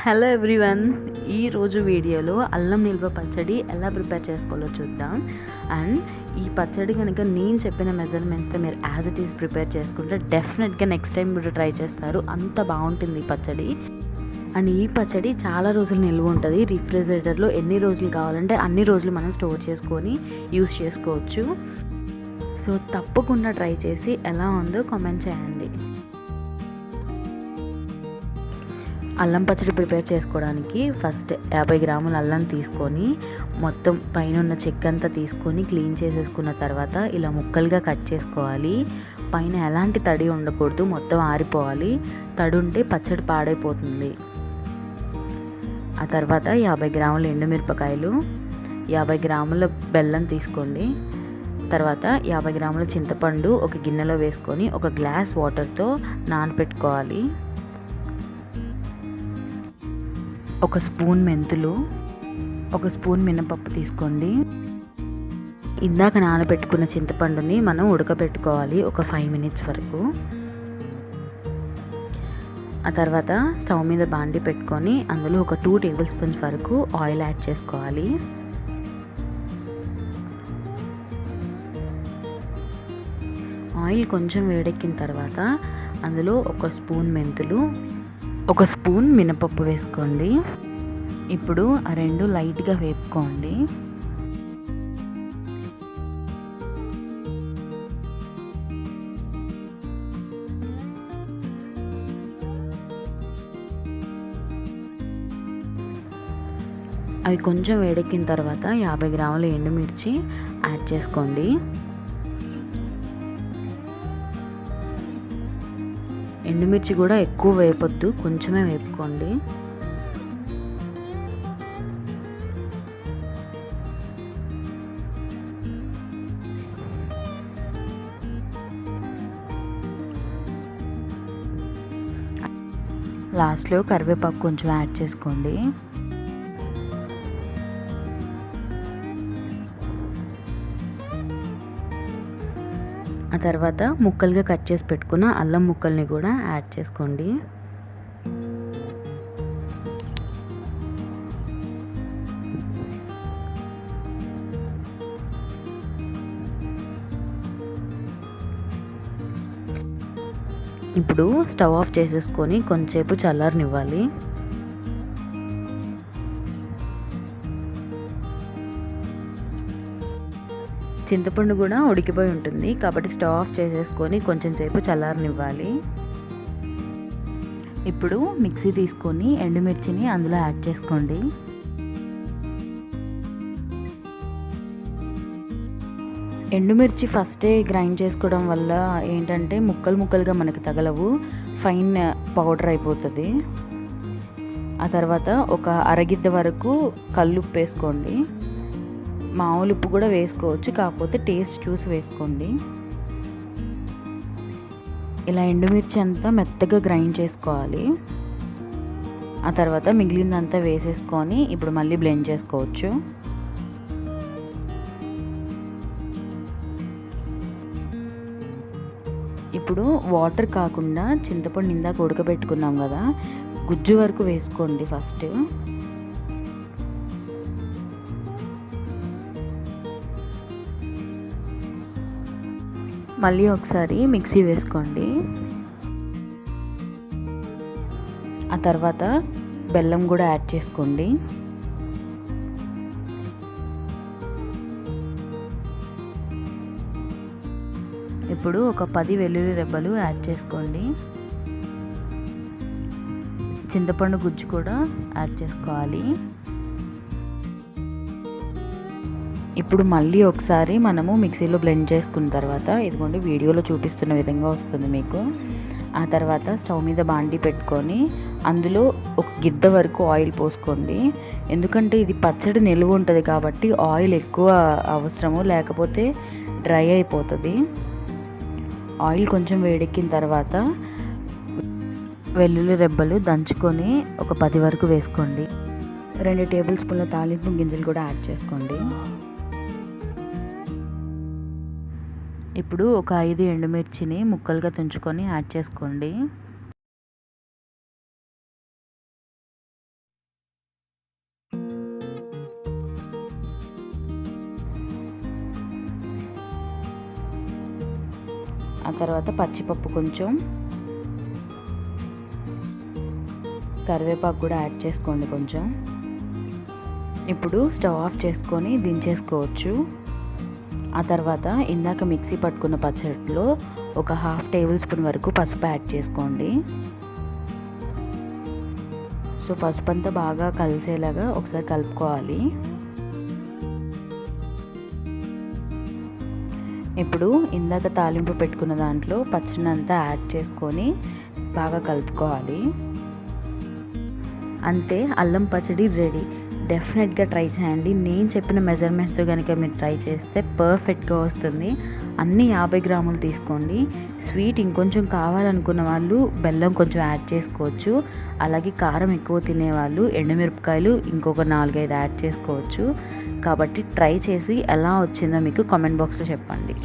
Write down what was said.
Hello everyone, ఈరోజు వీడియోలో అల్లం నిల్వ పచ్చడి ఎలా ప్రిపేర్ చేసుకోవాలో చూద్దాం. అండ్ ఈ పచ్చడి కనుక నేను చెప్పిన మెజర్మెంట్స్తో మీరు యాజ్ ఇట్ ఈస్ ప్రిపేర్ చేసుకుంటే డెఫినెట్గా నెక్స్ట్ టైం మీరు ట్రై చేస్తారు. అంత బాగుంటుంది ఈ పచ్చడి. అండ్ ఈ పచ్చడి చాలా రోజులు నిల్వ ఉంటుంది. రిఫ్రిజిరేటర్లో ఎన్ని రోజులు కావాలంటే అన్ని రోజులు మనం స్టోర్ చేసుకొని యూస్ చేసుకోవచ్చు. సో తప్పకుండా ట్రై చేసి ఎలా ఉందో కామెంట్ చేయండి. అల్లం పచ్చడి ప్రిపేర్ చేసుకోవడానికి ఫస్ట్ 50 గ్రాముల అల్లం తీసుకొని మొత్తం పైన ఉన్న చెక్క అంతా తీసుకొని క్లీన్ చేసేసుకున్న తర్వాత ఇలా ముక్కలుగా కట్ చేసుకోవాలి. పైన ఎలాంటి తడి ఉండకూడదు, మొత్తం ఆరిపోవాలి. తడి ఉంటే పచ్చడి పాడైపోతుంది. ఆ తర్వాత 50 గ్రాముల ఎండుమిరపకాయలు, 50 గ్రాముల బెల్లం తీసుకోండి. తర్వాత 50 గ్రాముల చింతపండు ఒక గిన్నెలో వేసుకొని ఒక గ్లాస్ వాటర్తో నానబెట్టుకోవాలి. ఒక స్పూన్ మెంతులు, ఒక స్పూన్ మినపప్పు తీసుకోండి. ఇందాక నానబెట్టుకున్న చింతపండుని మనం ఉడకబెట్టుకోవాలి ఒక 5 మినిట్స్ వరకు. ఆ తర్వాత స్టవ్ మీద బాండి పెట్టుకొని అందులో ఒక 2 టేబుల్ స్పూన్స్ వరకు ఆయిల్ యాడ్ చేసుకోవాలి. ఆయిల్ కొంచెం వేడెక్కిన తర్వాత అందులో ఒక స్పూన్ మెంతులు, ఒక స్పూన్ మినపప్పు వేసుకోండి. ఇప్పుడు ఆ రెండు లైట్గా వేపుకోండి. అవి కొంచెం వేడెక్కిన తర్వాత 50 గ్రాముల ఎండుమిర్చి యాడ్ చేసుకోండి. ఎండుమిర్చి కూడా ఎక్కువ వేపొద్దు, కొంచెమే వేపుకోండి. లాస్ట్లో కరివేపాకు కొంచెం యాడ్ చేసుకోండి. ఆ తర్వాత ముక్కలుగా కట్ చేసి పెట్టుకున్న అల్లం ముక్కల్ని కూడా యాడ్ చేసుకోండి. ఇప్పుడు స్టవ్ ఆఫ్ చేసేసుకొని కొంచెంసేపు చల్లారనివ్వాలి. చింతపండు కూడా ఉడికిపోయి ఉంటుంది కాబట్టి స్టవ్ ఆఫ్ చేసేసుకొని కొంచెం సేపు చల్లారనివ్వాలి. ఇప్పుడు మిక్సీ తీసుకొని ఎండుమిర్చిని అందులో యాడ్ చేసుకోండి. ఎండుమిర్చి ఫస్టే గ్రైండ్ చేసుకోవడం వల్ల ఏంటంటే ముక్కలు ముక్కలుగా మనకి తగలవు, ఫైన్ పౌడర్ అయిపోతుంది. ఆ తర్వాత ఒక అరగిద్ద వరకు కల్లుప్పు వేసుకోండి. మామూలు ఉప్పు కూడా వేసుకోవచ్చు, కాకపోతే టేస్ట్ చూసి వేసుకోండి. ఇలా ఎండుమిర్చి అంతా మెత్తగా గ్రైండ్ చేసుకోవాలి. ఆ తర్వాత మిగిలిందంతా వేసేసుకొని ఇప్పుడు మళ్ళీ బ్లెండ్ చేసుకోవచ్చు. ఇప్పుడు వాటర్ కాకుండా చింతపండు ఇందాక ఉడకబెట్టుకున్నాం కదా, గుజ్జు వరకు వేసుకోండి ఫస్ట్. మళ్ళీ ఒకసారి మిక్సీ వేసుకోండి. ఆ తర్వాత బెల్లం కూడా యాడ్ చేసుకోండి. ఇప్పుడు ఒక 10 వెల్లుల్లి రెబ్బలు యాడ్ చేసుకోండి. చింతపండు గుజ్జు కూడా యాడ్ చేసుకోవాలి. ఇప్పుడు మళ్ళీ ఒకసారి మనము మిక్సీలో బ్లెండ్ చేసుకున్న తర్వాత ఇదిగోండి వీడియోలో చూపిస్తున్న విధంగా వస్తుంది మీకు. ఆ తర్వాత స్టవ్ మీద బాండి పెట్టుకొని అందులో ఒక గిద్ద వరకు ఆయిల్ పోసుకోండి. ఎందుకంటే ఇది పచ్చడి నిలువ ఉంటుంది కాబట్టి ఆయిల్ ఎక్కువ అవసరము, లేకపోతే డ్రై అయిపోతుంది. ఆయిల్ కొంచెం వేడెక్కిన తర్వాత వెల్లుల్లి రెబ్బలు దంచుకొని ఒక 10 వరకు వేసుకోండి. 2 టేబుల్ స్పూన్ల తాలింపు గింజలు కూడా యాడ్ చేసుకోండి. ఇప్పుడు ఒక 5 ఎండుమిర్చిని ముక్కలుగా తుంచుకొని యాడ్ చేసుకోండి. ఆ తర్వాత పచ్చిపప్పు కొంచెం, కరివేపాకు కూడా యాడ్ చేసుకోండి కొంచెం. ఇప్పుడు స్టవ్ ఆఫ్ చేసుకొని దించేసుకోవచ్చు. ఆ తర్వాత ఇందాక మిక్సీ పట్టుకున్న పచ్చడిలో ఒక 1/2 టేబుల్ స్పూన్ వరకు పసుపు యాడ్ చేసుకోండి. సో పసుపు అంతా బాగా కలిసేలాగా ఒకసారి కలుపుకోవాలి. ఇప్పుడు ఇందాక తాలింపు పెట్టుకున్న దాంట్లో పచ్చడిని అంతా యాడ్ చేసుకొని బాగా కలుపుకోవాలి. అంతే, అల్లం పచ్చడి రెడీ. డెఫినెట్గా ట్రై చేయండి. నేను చెప్పిన మెజర్మెంట్స్తో కనుక మీరు ట్రై చేస్తే పర్ఫెక్ట్గా వస్తుంది. అన్నీ 50 గ్రాములు తీసుకోండి. స్వీట్ ఇంకొంచెం కావాలనుకున్న వాళ్ళు బెల్లం కొంచెం యాడ్ చేసుకోవచ్చు. అలాగే కారం ఎక్కువ తినేవాళ్ళు ఎండుమిరపకాయలు ఇంకొక 4-5 యాడ్ చేసుకోవచ్చు. కాబట్టి ట్రై చేసి ఎలా వచ్చిందో మీకు కామెంట్ బాక్స్లో చెప్పండి.